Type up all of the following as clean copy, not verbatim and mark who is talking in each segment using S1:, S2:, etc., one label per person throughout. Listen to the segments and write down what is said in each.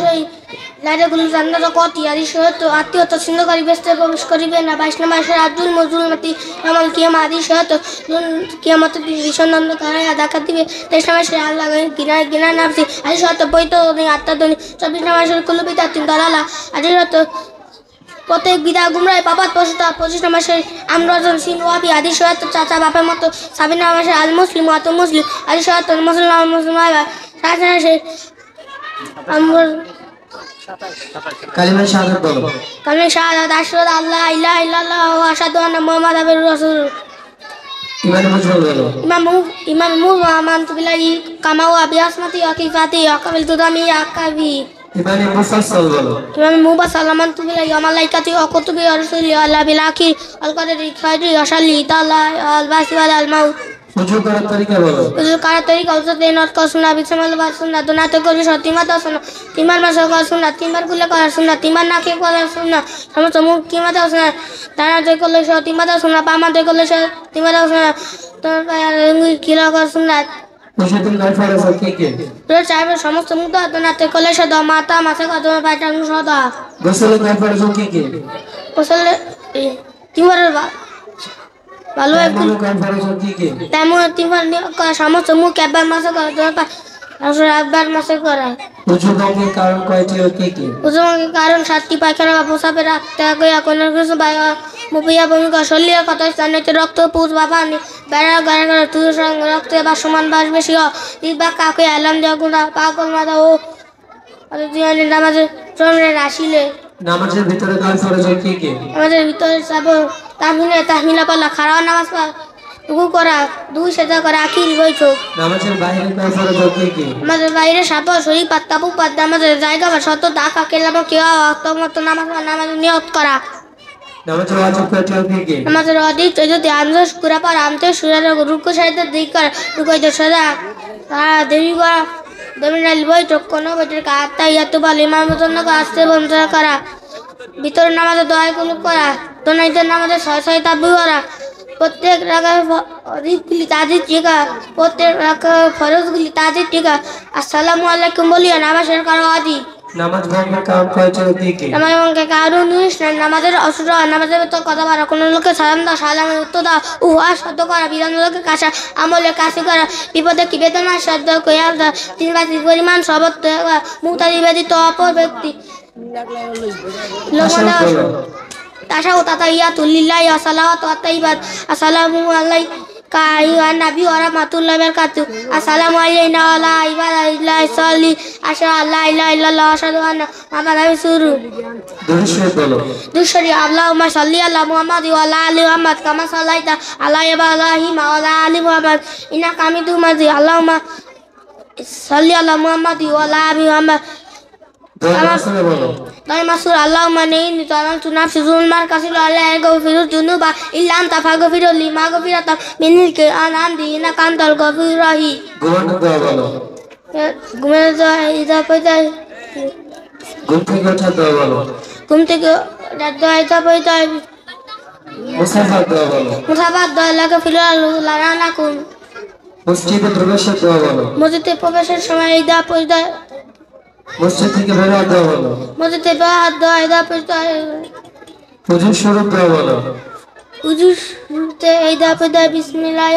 S1: সেই লাইটাগুলো জান্নাত কত ইয়ারি সহিত আত্মীয়তা ছিন্নকারী ব্যস্তে প্রবেশ করিবে না। 22 মাসের আব্দুল মজুলমতি আমল কিয়ামা আদি সহিত কিয়ামত ভীষণ অন্ধকার ডাকাত দিবে। 23 মাসের আল্লাহ গিনা নামছি আদি সহিত বৈত আত্মাধ্বনি। 24 মাসের কুলুবিতা তিন দলালা আদি সহিত প্রত্যেক বিদা গুমরায় পাপাত পশুতা। 25 মাসের আমরাজন সিন ওয়াবি আদি সহিত চাচা বাপের মতো। 26 মাসের আল মুসলিম আত মুসলিম আদি সহিত মুসলমান মুসলমান। 27 মাসের
S2: কালিমা শাহাদাত বলো।
S1: কালিমা শাহাদাত আশহাদু আল্লা ইলাহা ইল্লাল্লাহ ওয়া আশহাদু আন্না মুহাম্মাদান রাসূল।
S2: ইমান মুজমাল বলো।
S1: ইমান আমানতু বিল্লাহি কামা ওয়া বিআসমাতি ওয়া কিফাতি ওয়া কাবিলতু দামি আকাবি।
S2: ইমান মুফাসসাল বলো।
S1: ইমান মুফাসসাল আমানতু বিল্লাহি ওয়া মালাইকাতি ওয়া কুতুবি ওয়া রুসুলি ওয়া বিল আখির আল কদরি খাইরি ওয়া শাল্লি তাআলা আল বাসি ওয়া আল মাউত।
S2: উযু করার তরিকা বলো।
S1: উযু করার তরিকা উযুতে নট কা সুন্নাহ বিসমাল বা সুন্নাহ দুনাতে করি সতিমা তা সুন্নাহ তিমার মাসে করা সুন্নাহ তিমার গুলে করা সুন্নাহ তিমার নাকে করা সুন্নাহ সমস্ত মুখ কিমা তা সুন্নাহ দানাতে করলে সতিমা তা সুন্নাহ পামাতে করলে সতিমা তা সুন্নাহ তোমার কিলা করা সুন্নাহ।
S2: উযুতে নয় ফরজ কি কি?
S1: রোজ চাইবে সমস্ত মুখ দানাতে করলে সদা মাথা মাসে কত পাটা সদা।
S2: গোসলে নয় ফরজ কি কি?
S1: গোসলে তিমার ভালো একটু তেমন তিমার সমস্ত মুখ একবার মাসে করা তোমার একবার মাসে করা।
S2: উযু ভঙ্গের কারণ কয়টি ও কি কি?
S1: উযু ভঙ্গের কারণ 7টি পায়খানা বা প্রস্রাবের ত্যাগ কোনো কিছু মুপিয়া ভূমিকা শরীরের কথা স্থানীয় রক্ত পুষ বা পানি বেড়া গাড়া গাড়া তুই সঙ্গে রক্তে বা সমান বাস বেশি বা কাকে আলাম দেওয়া গুণা পাগল মাথা ও নামাজের চরণের আসিলে।
S2: নামাজের ভিতরে নয় ফরজ কি কি?
S1: নামাজের ভিতরে সব তাহমিলা পাল্লা খারাপ নামাজ রুকু করা দুই সেজদা করা আখির বৈঠক।
S2: নামাজের বাইরে নয় ফরজ কি কি?
S1: নামাজের বাইরে সাপা শরীর পাত কাপড় পাত নামাজের জায়গা বা শত দাকা কেলাম কেয়া অতমত নামাজ নিয়ত করা।
S2: নামাজের ওয়াজিব কয়টি ও কি কি? নামাজের
S1: ওয়াজিব যদি আমজা কুরা পার আমতে সুরার রুকু সাইতে দিক করা রুকুইতে সদা দেরি করা দেমিনাল বৈঠক কোন বৈঠক আত্মা ইয়াতু বল ইমাম জন্য আসতে বন্ধ করা। ভিতরে নামাজে দোয়াগুলো করা দোনাইতে নামাজে 6 তাকবীর করা। প্রত্যেক রাকাত ফরজগুলি তাজিদ টিকা প্রত্যেক রাকাত ফরজগুলি তাজিদ টিকা। আসসালামু আলাইকুম বলিয়া নামাজের কারণ আদি।
S2: নামাজ ভঙ্গের কারণ কয়টি ও কি কি?
S1: নামাজ ভঙ্গের কারণ নামাজের অসুর নামাজের ভিতর কথা বলা কোনো লোকে সালাম দাও সালামের উত্তর দাও উহা শব্দ করা বিধান লোকের কাছে আমলের কাছে করা বিপদে কি বেদনা শব্দ কয়া 3 বাতি পরিমাণ শব্দ মুক্তাদি ব্যতীত অপর ব্যক্তি তাশাউ তাতাইয়াতু লিল্লাহি ওয়া সালাওয়াতু ওয়া তাইয়্যিবাত। আসসালামু আলাইকা আইয়ুহান নাবী ওয়া রাহমাতুল্লাহি ওয়া বারাকাতুহু। আসসালামু আলাইনা ওয়া আলা ইবাদিল্লাহি সালিহিন আশহাদু আল্লা ইলাহা ইল্লাল্লাহ ওয়া আশহাদু আন্না মুহাম্মাদান রাসূলুল্লাহ।
S2: দুরূদ বলো।
S1: দুশরি আল্লাহুম্মা সাল্লি আলা মুহাম্মাদ ওয়া আলা আলি মুহাম্মাদ কামা সাল্লাইতা আলা ইব্রাহিম ওয়া আলা আলি মুহাম্মাদ ইন্নাকা হামিদুম মাজিদ। আল্লাহুম্মা সাল্লি আলা মুহাম্মাদ ওয়া আলা আলি Muhammad Dai masur Allahumma inni talantu nafsi zulmar kasil ala gafiru junuba illa anta faghfiru li maghfiratan minka anandi innaka antal ghafurur rahim. ঘুমের দোয়া ইদা পয়দা
S2: ঘুম থেকে ওঠার দোয়া বলো।
S1: ঘুম থেকে দোয়া ইদা পয়দা
S2: মুসাফার দোয়া বলো।
S1: মুসাফার দোয়া লাগে ফিরাল লানা কুন।
S2: মসজিদে প্রবেশের দোয়া বলো।
S1: মসজিদে প্রবেশের সময় ইদা পয়দা
S2: মসজিদ থেকে বের হওয়ার দোয়া বলো।
S1: মসজিদ থেকে বের হওয়ার দোয়া ইদা পয়দা
S2: ওযু শুরুর দোয়া বলো।
S1: ওযু শুরুতে ইদা পয়দা বিসমিল্লাহ।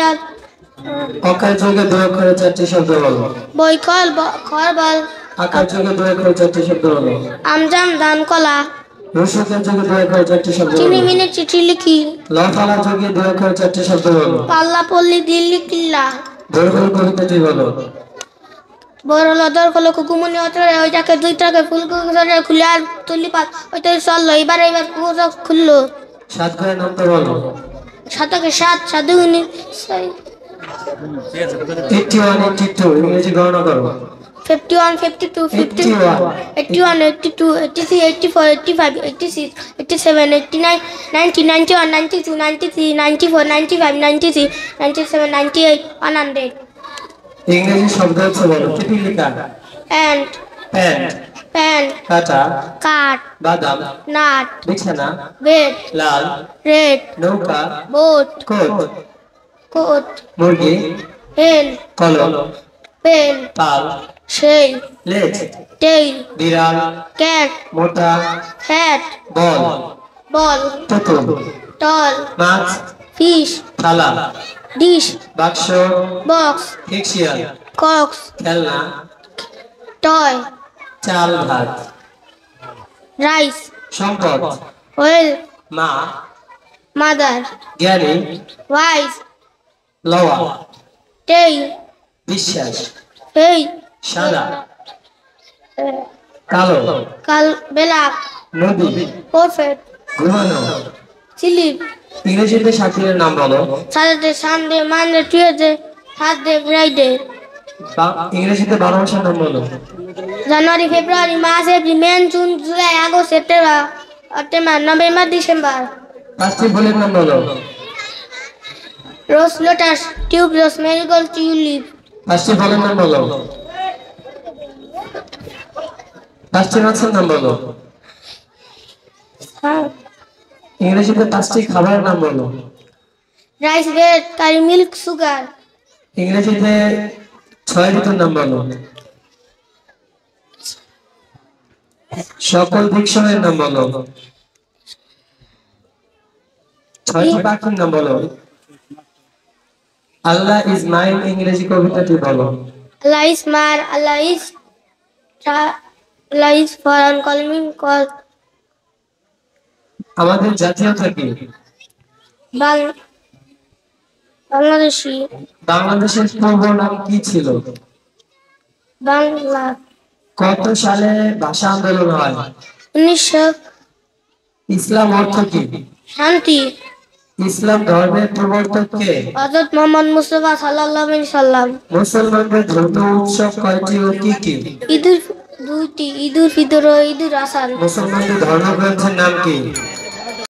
S2: অকাল যোগে দোয়া করে 4টি শব্দ বলো।
S1: বৈকল খরবল
S2: আকাল যোগে দোয়া করে 4টি শব্দ বলো।
S1: আমজাম দান কলা
S2: রসুকের যোগে দোয়া করে 4টি শব্দ বলো।
S1: চিনি মিনি চিঠি লিখি
S2: লাফালা যোগে দোয়া করে 4টি শব্দ বলো।
S1: পাল্লা পল্লি দিল্লি কিল্লা
S2: দরগল কবিতাটি বলো।
S1: বড় লদর কল কুকুমনি অতরে ওইটাকে দুইটাকে ফুল করে খুলে আর তুলি পাত ওইটা চললো এবার কুকুর খুললো।
S2: 7 করে নামতে বলো।
S1: 7কে 7 সাধুগুনি
S2: 81 82 ইংরেজি গণনা করো।
S1: 51 52 51 81 82 83 84 85 86 87 89 90 91 92 93 94 95 96 97 98 100।
S2: ইংরেজি শব্দ আছে বলো। পিপিলিকা
S1: এন্ড
S2: প্যান্ট
S1: প্যান্ট
S2: কাটা
S1: কাঠ
S2: বাদাম
S1: নাট
S2: বিছানা
S1: বেড
S2: লাল
S1: রেড
S2: নৌকা
S1: বোট
S2: কোট
S1: কোট
S2: মুরগি
S1: হেন
S2: কলম
S1: পেন,
S2: তাল,
S1: সেই,
S2: লেজ,
S1: টেইল,
S2: বিড়াল,
S1: ক্যাট,
S2: মোটা,
S1: ফ্যাট,
S2: বল,
S1: বল,
S2: পুতুল,
S1: টল,
S2: মাছ,
S1: ফিশ,
S2: থালা,
S1: ডিশ,
S2: বাক্স,
S1: বক্স,
S2: ফিকশিয়াল,
S1: কক্স,
S2: খেলনা,
S1: টয়,
S2: চাল, ভাত,
S1: রাইস,
S2: সম্পদ,
S1: ওয়েল,
S2: মা,
S1: মাদার,
S2: জ্ঞানী,
S1: ওয়াইস,
S2: লওয়া,
S1: টেইল,
S2: বিশ্বাস,
S1: ফেইথ,
S2: সাদা, কালো,
S1: কাল, বেলাক,
S2: নদী,
S1: প্রফেট,
S2: ঘুমানো।
S1: স্লিপ,
S2: ইংরেজিতে 7 দিনের নাম বলো।
S1: Saturday, Sunday, Monday, Tuesday, Thursday, Friday,
S2: ইংরেজিতে 12 মাসের নাম বলো।
S1: January, February, March, April, May, June, July, August, September, October, November, December.
S2: 5টি ফুলের নাম বলো।
S1: Rose, lotus, tuberose, marigold, tulip.
S2: 5টি ফলের নাম বলো। 5টি মাছের নাম বলো। ইংরেজিতে 5টি খাবারের নাম বলো।
S1: রাইস, ব্রেড, কারি, মিল্ক, সুগার।
S2: ইংরেজিতে 6 ঋতুর নাম বলো। সকল বৃক্ষের নাম বলো। 6টি পাখির নাম বলো। আল্লাহ ইজ মাইন ইংরেজি কবিতাটি বলো।
S1: Allah is mar, Allah is for uncalming cause.
S2: আমাদের জাতীয়তা কি?
S1: বাংলাদেশি,
S2: বাংলাদেশের পূর্ব নাম কি ছিল?
S1: বাংলা।
S2: কত সালে ভাষা আন্দোলন হয়?
S1: 1900।
S2: ইসলাম অর্থ কি?
S1: শান্তি।
S2: ইসলাম ধর্মের প্রবর্তক কে?
S1: হযরত মুহাম্মদ মুস্তাফা সাল্লাল্লাহু আলাইহি সাল্লাম।
S2: মুসলমানদের ধর্মীয় উৎসব কয়টি ও কি কি?
S1: ঈদুল দুইটি, ঈদুল ফিতর ও ঈদুল আজহা।
S2: মুসলমানদের ধর্মগ্রন্থের নাম কি?